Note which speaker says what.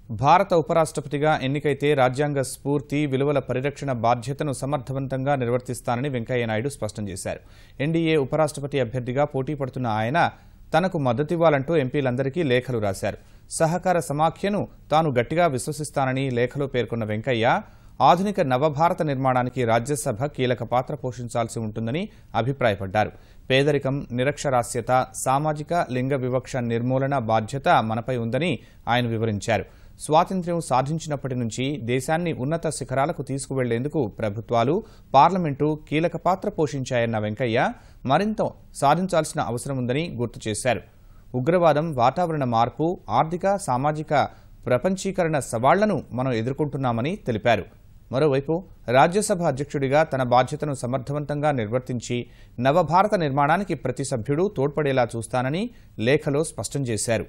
Speaker 1: భారత ఉపరాష్ట్రపతిగా ఎన్నికైతే రాజ్యాంగ స్ఫూర్తి విలువల పరిరక్షణ బాధ్యతను సమర్థవంతంగా నిర్వర్తిస్తానని వెంకయ్యనాయుడు స్పష్టం చేశారు. ఎన్డీఏ ఉపరాష్ట్రపతి అభ్యర్థిగా పోటీ పడుతున్న ఆయన తనకు మద్దతివ్వాలంటూ ఎంపీలందరికీ లేఖలు రాశారు. సహకార సమాఖ్యను తాను గట్టిగా విశ్వసిస్తానని లేఖలో పేర్కొన్న వెంకయ్య ఆధునిక నవభారత నిర్మాణానికి రాజ్యసభ కీలక పాత్ర పోషించాల్సి ఉంటుందని అభిప్రాయపడ్డారు. పేదరికం, నిరక్షరాస్యత, సామాజిక లింగ వివక్ష నిర్మూలన బాధ్యత మనపై ఉందని ఆయన వివరించారు. స్వాతంత్ర్యం సాధించినప్పటి నుంచి దేశాన్ని ఉన్నత శిఖరాలకు తీసుకువెళ్లేందుకు ప్రభుత్వాలు, పార్లమెంటు కీలక పాత్ర పోషించాయన్న వెంకయ్య మరింత సాధించాల్సిన అవసరం ఉందని గుర్తు చేశారు. ఉగ్రవాదం, వాతావరణ మార్పు, ఆర్థిక, సామాజిక ప్రపంచీకరణ సవాళ్లను మనం ఎదుర్కొంటున్నామని తెలిపారు. మరోవైపు రాజ్యసభ అధ్యక్షుడిగా తన బాధ్యతను సమర్థవంతంగా నిర్వర్తించి నవభారత నిర్మాణానికి ప్రతి సభ్యుడు తోడ్పడేలా చూస్తానని లేఖలో స్పష్టం చేశారు.